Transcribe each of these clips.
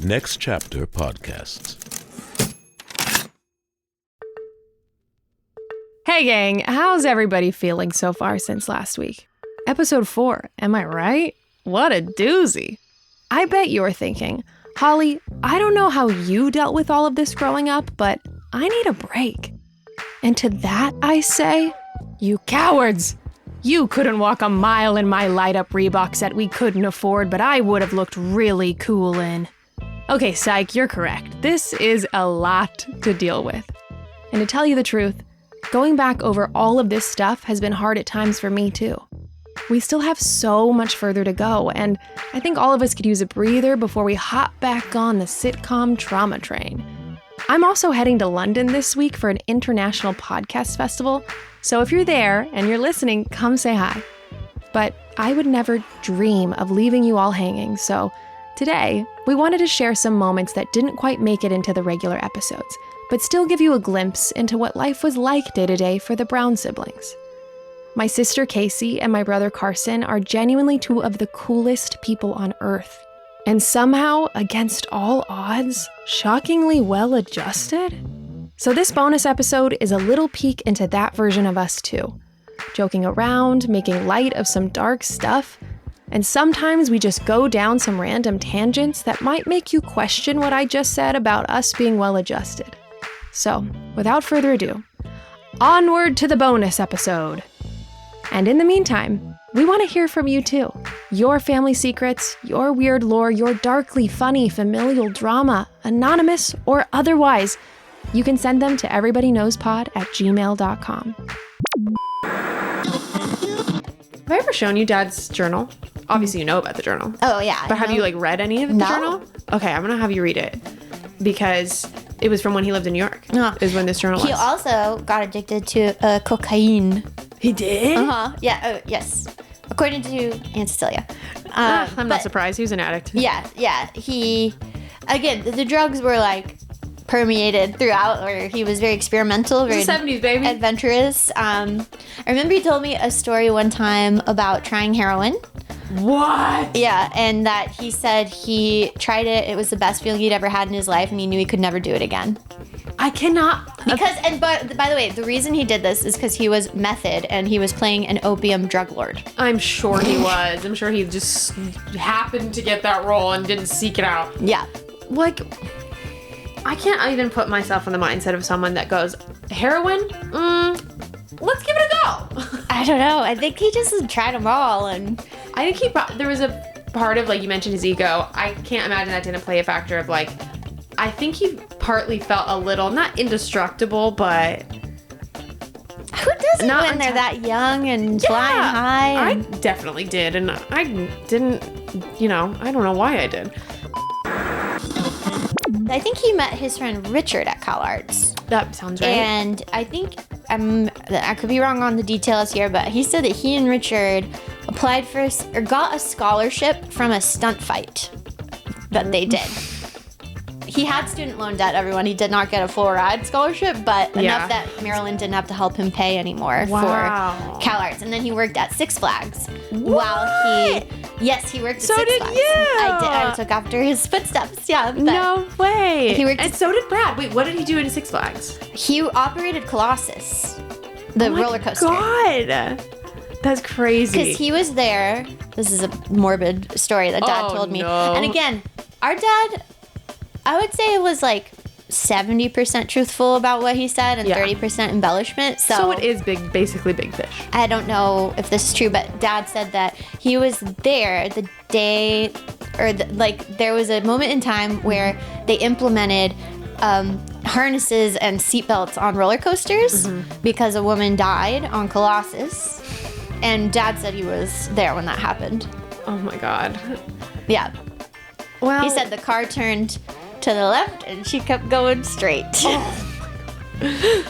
Next Chapter Podcasts. Hey gang, how's everybody feeling so far since last week? Episode 4, am I right? What a doozy. I bet you're thinking, Holly, I don't know how you dealt with all of this growing up, but I need a break. And to that I say, you cowards! You couldn't walk a mile in my light-up Reebok set we couldn't afford, but I would have looked really cool in. Okay, psych, you're correct. This is a lot to deal with. And to tell you the truth, going back over all of this stuff has been hard at times for me too. We still have so much further to go, and I think all of us could use a breather before we hop back on the sitcom trauma train. I'm also heading to London this week for an international podcast festival, so if you're there and you're listening, come say hi. But I would never dream of leaving you all hanging, so today we wanted to share some moments that didn't quite make it into the regular episodes, but still give you a glimpse into what life was like day to day for the Brown siblings. My sister Casey and my brother Carson are genuinely two of the coolest people on earth. And somehow, against all odds, shockingly well adjusted? So this bonus episode is a little peek into that version of us too. Joking around, making light of some dark stuff, and sometimes we just go down some random tangents that might make you question what I just said about us being well adjusted. So, without further ado, onward to the bonus episode. And in the meantime, we want to hear from you too. Your family secrets, your weird lore, your darkly funny familial drama, anonymous or otherwise. You can send them to everybodyknowspod@gmail.com. Have I ever shown you Dad's journal? Obviously you know about the journal. Oh, yeah. But have you read any of the journal? Okay, I'm going to have you read it. Because it was from when he lived in New York. Is when this journal was. He also got addicted to cocaine. He did? Uh-huh. Yeah. Yes. According to Aunt Cecilia. I'm not surprised. He was an addict. Yeah. He, again, the drugs were permeated throughout, or he was very experimental, very 70s, baby. Adventurous. I remember he told me a story one time about trying heroin. What? Yeah, and that he said he tried it. It was the best feeling he'd ever had in his life, and he knew he could never do it again. I cannot. But by the way, the reason he did this is because he was method and he was playing an opium drug lord. I'm sure he was. I'm sure he just happened to get that role and didn't seek it out. Yeah. I can't even put myself in the mindset of someone that goes, heroin? Let's give it a go. I don't know. I think he just tried them all, and I think there was a part of, you mentioned his ego. I can't imagine that didn't play a factor of, I think he partly felt a little, not indestructible, but... Who doesn't when they're that young and flying high? I definitely did, and I didn't, I don't know why I did. I think he met his friend Richard at CalArts. That sounds right. And I think, I could be wrong on the details here, but he said that he and Richard applied for, or got a scholarship from a stunt fight that they did. He had student loan debt, everyone. He did not get a full ride scholarship, but enough that Maryland didn't have to help him pay anymore for CalArts. And then he worked at Six Flags while he worked at Six Flags. So did you? I did. I took after his footsteps. Yeah. No way. He worked and so did Brad. Wait, what did he do in Six Flags? He operated Colossus, the roller coaster. God. That's crazy. Because he was there. This is a morbid story that Dad told me. No. And again, our dad, I would say it was 70% truthful about what he said and 30% embellishment. So it is basically big fish. I don't know if this is true, but Dad said that he was there the day, or there was a moment in time where they implemented harnesses and seatbelts on roller coasters because a woman died on Colossus. And Dad said he was there when that happened. Oh my God. Yeah. Well, he said the car turned to the left and she kept going straight. Oh my God.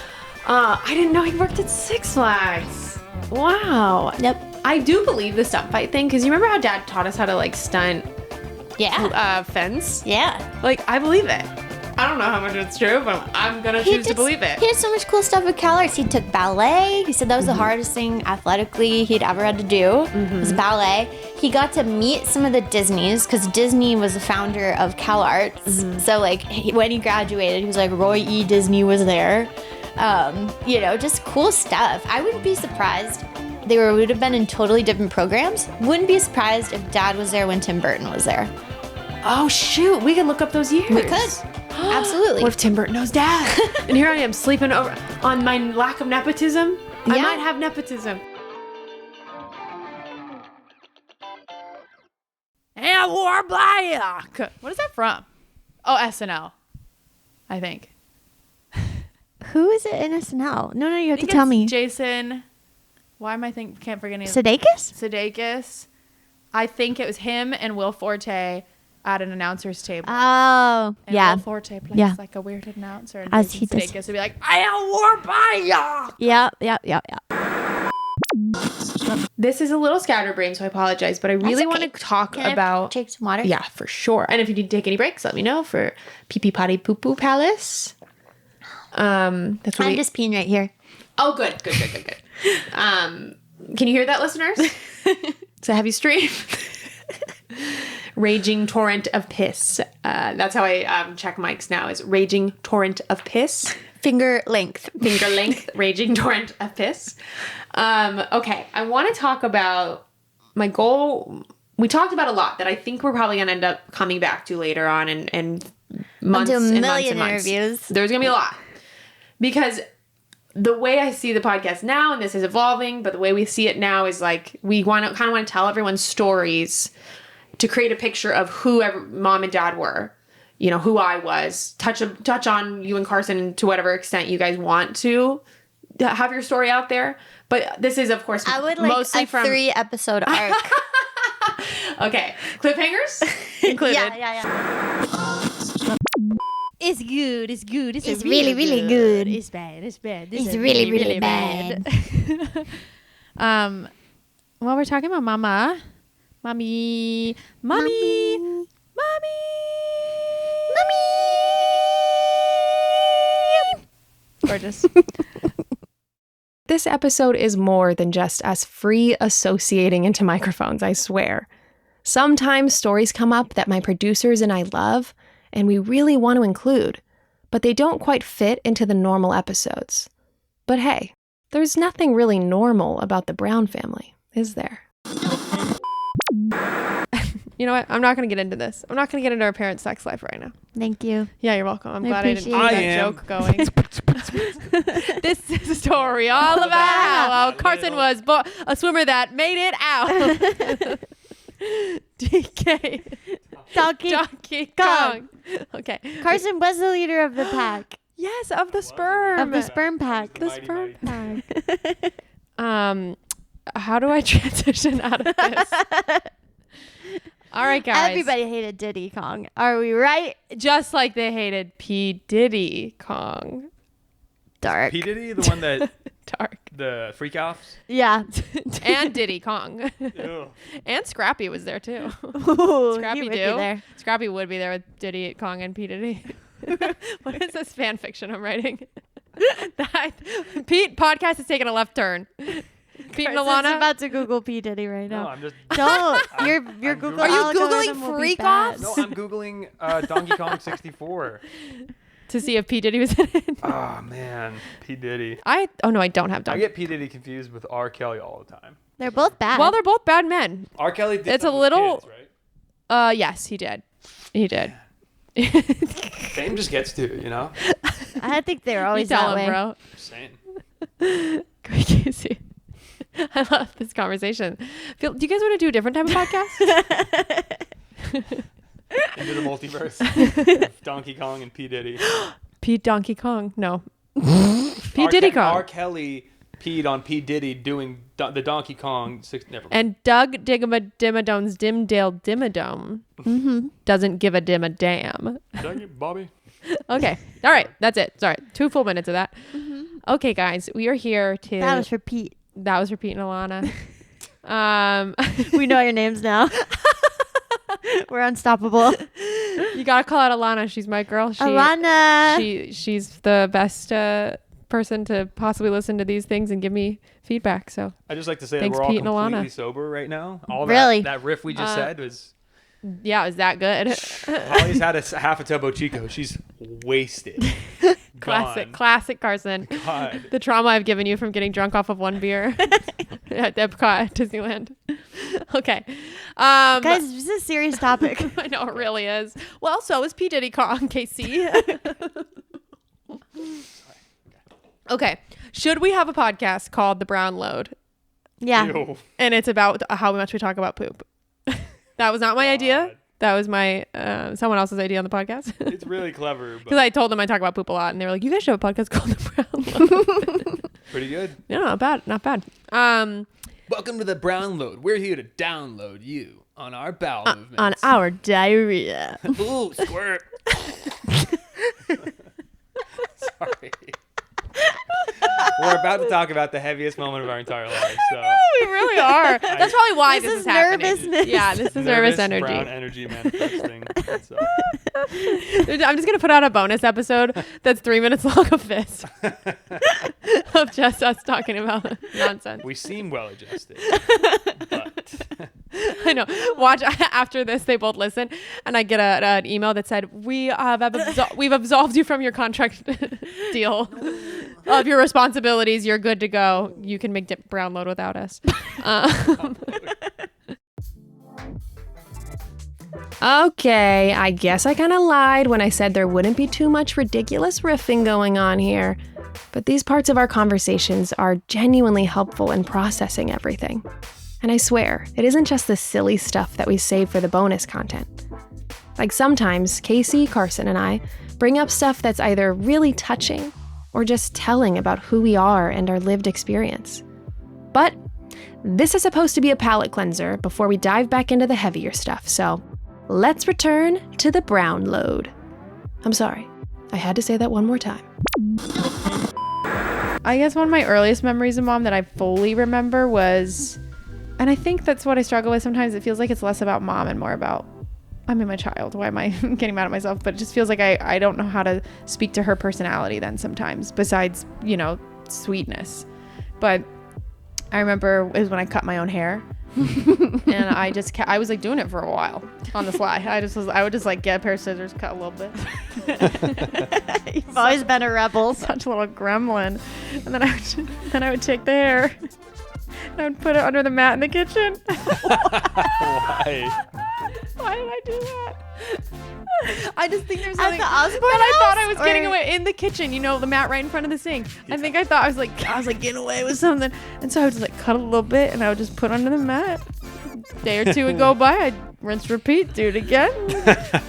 I didn't know he worked at Six Flags. Wow. Yep. I do believe the stunt fight thing, because you remember how Dad taught us how to stunt Yeah. fence? Yeah. I believe it. I don't know how much it's true, but I'm gonna choose to believe it. He did so much cool stuff with CalArts. He took ballet. He said that was the hardest thing athletically he'd ever had to do. Was ballet. He got to meet some of the Disneys because Disney was the founder of CalArts. So like when he graduated, he was like Roy E. Disney was there. Just cool stuff. I wouldn't be surprised. They would have been in totally different programs. Wouldn't be surprised if Dad was there when Tim Burton was there. Oh shoot, we could look up those years. We could. Absolutely. What if Tim Burton knows Dad? And here I am sleeping over on my lack of nepotism. I Yeah. might have nepotism. And war black. What is that from? Oh, SNL. I think. Who is it in SNL? No, you have to think tell it's me. Jason. Why am I can't forget any of Sudeikis? Sudeikis. I think it was him and Will Forte at an announcer's table. Oh, And yeah. Will Forte plays like a weird announcer, and As Jason he does. Sudeikis would be like, "I am war by ya." Yeah. This is a little scatterbrained, so I apologize, but I really want to talk about. Take some water. Yeah, for sure. And if you need to take any breaks, let me know for Pee Pee Potty Poo Poo Palace. That's what I'm just peeing right here. Oh, good. Can you hear that, listeners? It's a heavy stream. Raging torrent of piss. That's how I check mics now. Is raging torrent of piss. Finger length. Raging torrent of piss. Okay, I want to talk about my goal. We talked about a lot that I think we're probably going to end up coming back to later on and months Onto a and million months. interviews. There's going to be a lot. Because the way I see the podcast now, and this is evolving, but the way we see it now is like we kind of want to tell everyone's stories to create a picture of who mom and dad were, who I was, touch on you and Carson to whatever extent you guys want to have your story out there. But this is, of course, I would like mostly a from 3-episode arc. Okay, cliffhangers included. Yeah. It's good. It's really, really good. It's bad. It's It's really, really bad. Well, we're talking about mommy. Gorgeous. This episode is more than just us free associating into microphones, I swear. Sometimes stories come up that my producers and I love, and we really want to include, but they don't quite fit into the normal episodes. But hey, there's nothing really normal about the Brown family, is there? You know what? I'm not going to get into this. I'm not going to get into our parents' sex life right now. Thank you. Yeah, you're welcome. I'm I glad I didn't appreciate keep it. that joke going. This is a story all about how Carson was a swimmer that made it out. DK. Donkey Kong. Okay. Carson was the leader of the pack. Yes, of the sperm. Of the sperm pack. The sperm pack. How do I transition out of this? All right, guys. Everybody hated Diddy Kong. Are we right? Just like they hated P. Diddy Kong. Dark. P. Diddy, the one that Dark. the freak offs. Yeah. And Diddy Kong. Ew. And Scrappy was there too. Ooh, Scrappy he would be do. there. Scrappy would be there with Diddy Kong and P. Diddy. What is this fan fiction I'm writing? Pete podcast is taking a left turn. Pete and Carson's Ilana. about to Google P. Diddy right No, now. I'm just. Don't. Your I'm Google Googling- Are you Googling algorithm will be freak bad. offs? No, I'm googling Donkey Kong 64. To see if P. Diddy was in it. Oh man, P. Diddy. I don't have I Donkey. get P. Diddy confused with R. Kelly all the time. They're both bad. Well, they're both bad men. R. Kelly did It's a stuff with little- kids, right? Yes, he did. He did. Fame just gets to you, you know. I think they're You always tell that him, way. bro. Just saying. Great, Casey. I love this conversation. Do you guys want to do a different type of podcast? Into the multiverse. Of Donkey Kong and P. Diddy. Pete Donkey Kong. No. P. Diddy Kong. R. Kelly peed on P. Diddy doing the Donkey Kong. Never mind. And Doug Dimmadone's Dimdale Dimmadome doesn't give a dim a damn. Dang it, Bobby. Okay. All right. That's it. Sorry. 2 full minutes of that. Okay, guys. We are here to... That was for Pete. That was for Pete and Ilana. We know your names now. We're unstoppable. You gotta call out Ilana. She's my girl. Ilana. She's the best person to possibly listen to these things and give me feedback. So I just like to say Thanks, that we're all Pete and Ilana. completely sober right now. All Really? that riff we just said was. yeah, is that good? Holly's had half a Topo Chico. She's wasted. Gone. Classic Carson. God. The trauma I've given you from getting drunk off of one beer at Epcot, Disneyland. Okay. Guys, this is a serious topic. I know it really is. Well, so is P. Diddy Kong, KC. Okay. Should we have a podcast called The Brown Load? Yeah. Ew. And it's about how much we talk about poop. That was not my idea. That was my someone else's idea on the podcast. It's really clever. Because I told them I talk about poop a lot, and they were like, "You guys should have a podcast called The Brown Load." Pretty good. Yeah, not bad, not bad. Welcome to the Brown Load. We're here to download you on our bowel movements. On our diarrhea. Ooh, squirt. Sorry. We're about to talk about the heaviest moment of our entire lives. So We really are. That's probably why This this is is happening. nervousness. Yeah, this is nervous energy. Brown energy manifesting. So. I'm just gonna put out a bonus episode that's 3 minutes long of this, of just us talking about nonsense. We seem well adjusted, but I know. Watch after this. They both listen, and I get an email that said, "We've absolved you from your contract deal of your responsibilities. You're good to go. You can make Brown Load without us." Okay, I guess I kind of lied when I said there wouldn't be too much ridiculous riffing going on here. But these parts of our conversations are genuinely helpful in processing everything. And I swear, it isn't just the silly stuff that we save for the bonus content. Like sometimes, Casey, Carson, and I bring up stuff that's either really touching or just telling about who we are and our lived experience. But this is supposed to be a palate cleanser before we dive back into the heavier stuff, so let's return to the Brown Load. I'm sorry, I had to say that one more time. I guess one of my earliest memories of Mom that I fully remember was, and I think that's what I struggle with sometimes, it feels like it's less about Mom and more about, my child. Why am I getting mad at myself? But it just feels like I don't know how to speak to her personality then sometimes, besides, sweetness. But I remember it was when I cut my own hair. And I was like doing it for a while on the fly. I would just like get a pair of scissors, cut a little bit. You've always been a rebel. Such a little gremlin. And then I would take the hair and I would put it under the mat in the kitchen. why? Why did I do that? I just think there's something At the Osborne I thought I house, was getting or- away in the kitchen, the mat right in front of the sink. I think I thought I was like getting away with something. And so I would just like cut a little bit and I would just put under the mat. A day or two would go by, I'd rinse, repeat, do it again.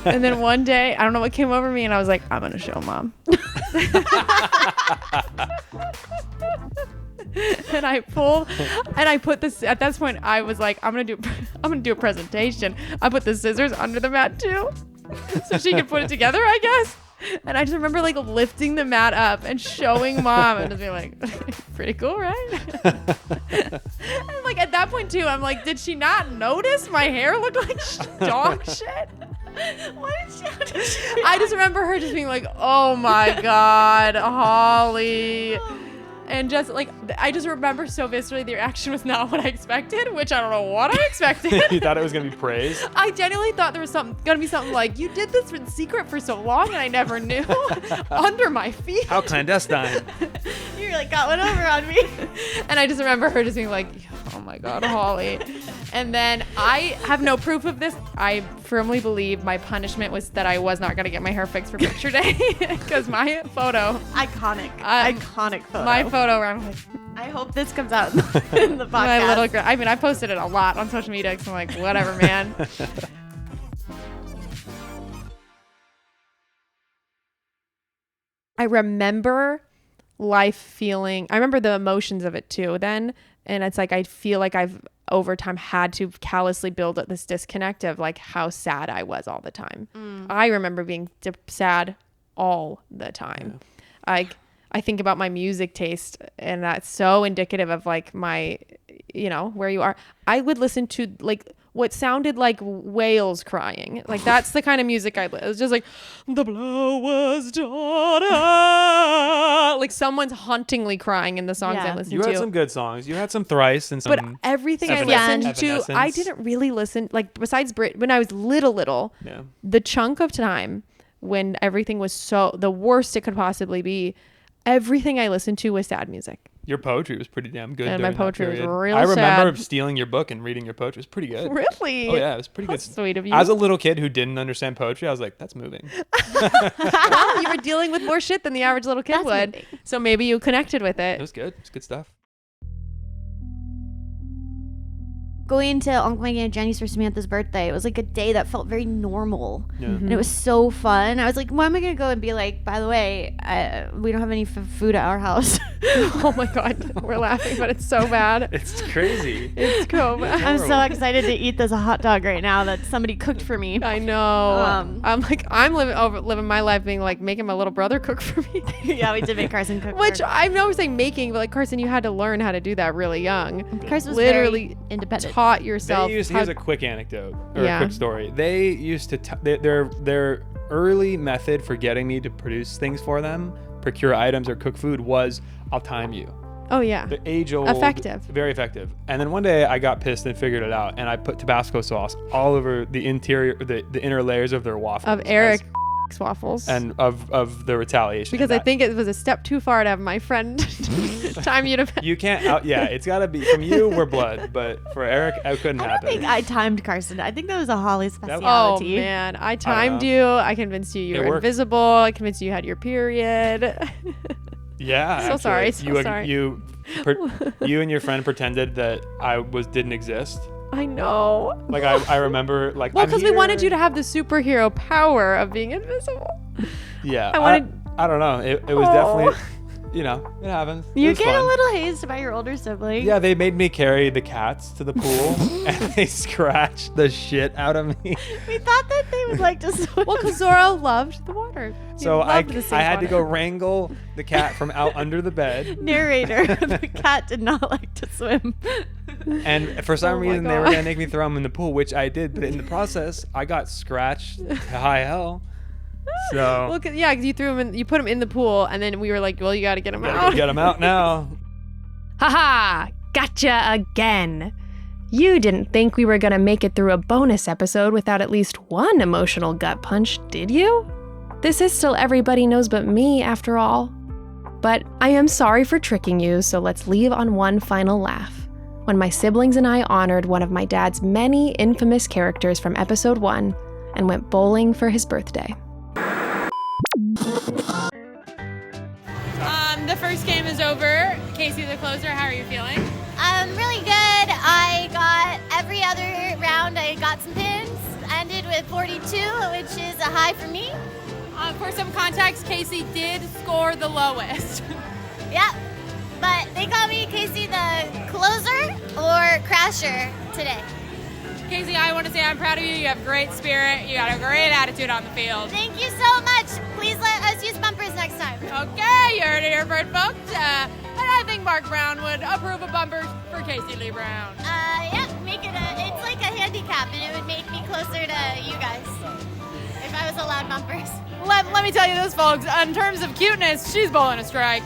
And then one day, I don't know what came over me and I was like, I'm gonna show Mom. And I pulled and I put this at that point I was like, I'm gonna do a presentation. I put the scissors under the mat too, so she could put it together, I guess. And I just remember like lifting the mat up and showing Mom and just being like, pretty cool, right? And like at that point too, I'm like, did she not notice my hair looked like dog shit? I just remember her just being like, oh my God, Holly. And just like, I just remember so viscerally the reaction was not what I expected, which I don't know what I expected. You thought it was going to be praise? I genuinely thought there was going to be something like, you did this in secret for so long and I never knew. Under my feet. How clandestine. You like got one over on me. And I just remember her just being like, oh my God, Holly. And then I have no proof of this. I firmly believe my punishment was that I was not going to get my hair fixed for picture day because my photo. Iconic photo. My photo where I'm like, I hope this comes out in the podcast. my little girl. I mean, I posted it a lot on social media because I'm like, whatever, man. I remember I remember the emotions of it too then. And it's like, I feel like I've over time had to callously build up this disconnect of like how sad I was all the time. I remember being sad all the time. Yeah. I think about my music taste and that's so indicative of like my, where you are. I would listen to like what sounded like whales crying. Like that's the kind of music I It was just like the blow was done. Like someone's hauntingly crying in the songs I listened You to. had some good songs. You had some Thrice and some. But everything I listened to, Evanescence. I didn't really listen. Like besides Brit, when I was little, Yeah. the chunk of time when everything was so the worst it could possibly be, everything I listened to was sad music. Your poetry was pretty damn good. And my during that poetry was period. real I remember sad. stealing your book and reading your poetry. It was pretty good. Really? Oh yeah, it was pretty How good. sweet of you. As a little kid who didn't understand poetry, I was like, that's moving. Well, you were dealing with more shit than the average little kid That's would. moving. So maybe you connected with It it. was good. It's good stuff. Going to Uncle Maggie and Jenny's for Samantha's birthday, it was like a day that felt very normal. Yeah. And it was so fun. I was like, why am I going to go and be like, by the way, we don't have any food at our house. Oh my God. We're laughing, but it's so bad. It's crazy. It's so bad. I'm so excited to eat this hot dog right now that somebody cooked for me. I know. I'm living my life being like making my little brother cook for me. Yeah, we did make Carson cook. Which I know we're saying making, but like Carson, you had to learn how to do that really young. Carson was literally very independent. taught yourself. Here's a quick anecdote or Yeah. a quick story. They used to their early method for getting me to produce things for them, procure items or cook food was I'll time you. Oh yeah. The age old, Effective. very effective. And then one day I got pissed and figured it out, and I put Tabasco sauce all over the interior, the inner layers of their waffles. Of Eric waffles. and of the retaliation. because I think it was a step too far to have my friend time you to. you can't. Yeah, it's got to be from you. We're blood, but for Eric, it couldn't I don't happen. think I timed Carson. I think that was a Holly Oh speciality. man, I timed you. I convinced you It were worked. invisible. I convinced you had your period. Yeah. So sorry, so sorry. You and your friend pretended that I didn't exist. I know. Like I remember like. Well, I'm because we here. wanted you to have the superhero power of being invisible. Yeah. I wanted- I don't know. It was Oh. definitely. It happens. It You was get fun. a little hazed by your older sibling. Yeah, they made me carry the cats to the pool, and they scratched the shit out of me. We thought that they would like to swim. Well, because Zorro loved the water. He So I loved the sink had to go water. wrangle the cat from out under the bed, Narrator, the cat did not like to swim. and for some Oh my reason they were God. gonna make me throw him in the pool, which I did. But in the process, I got scratched to high hell. So Well, yeah, because you threw him in, you put him in the pool, and then we were like, well, you got to get him gotta out. go get him out now. Haha, gotcha again. You didn't think we were gonna make it through a bonus episode without at least one emotional gut punch, did you? This is still Everybody Knows But Me, after all. But I am sorry for tricking you, so let's leave on one final laugh. When my siblings and I honored one of my dad's many infamous characters from episode 1 and went bowling for his birthday. The first game is over. Casey, the closer, how are you feeling? Really good. I got every other round, I got some pins. Ended with 42, which is a high for me. For some context, Casey did score the lowest. Yeah. But they call me Casey the closer or crasher today. Casey, I want to say I'm proud of you. You have great spirit. You got a great attitude on the field. Thank you so much. Please let us use bumpers next time. Okay, you heard it here first, folks. And I think Mark Brown would approve of bumpers for Casey Lee Brown. Yeah, make it it's like a handicap and it would make me closer to you guys if I was allowed bumpers. Let me tell you this, folks. In terms of cuteness, she's bowling a strike.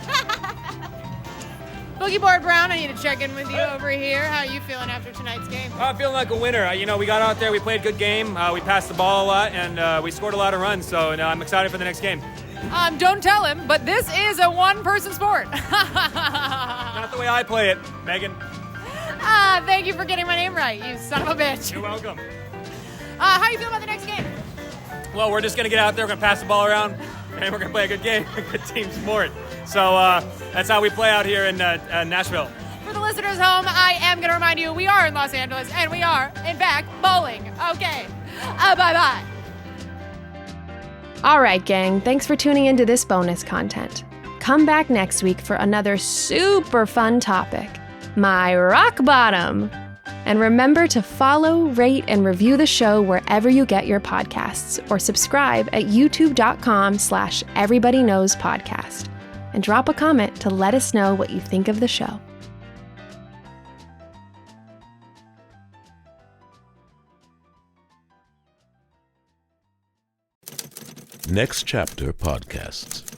Boogie Board Brown, I need to check in with you over here. How are you feeling after tonight's game? I'm feeling like a winner. We got out there, we played a good game, we passed the ball a lot, and we scored a lot of runs. So I'm excited for the next game. Don't tell him, but this is a one-person sport. Not the way I play it, Megan. Thank you for getting my name right, you son of a bitch. You're welcome. How you feel about the next game? Well, we're just gonna get out there, we're gonna pass the ball around, and we're gonna play a good game, a good team sport. So that's how we play out here in Nashville. For the listeners home, I am going to remind you, we are in Los Angeles, and we are, in fact, bowling. Okay. Bye-bye. All right, gang, thanks for tuning into this bonus content. Come back next week for another super fun topic, my rock bottom. And remember to follow, rate, and review the show wherever you get your podcasts, or subscribe at youtube.com/everybodyknowspodcast. And drop a comment to let us know what you think of the show. Next Chapter Podcasts.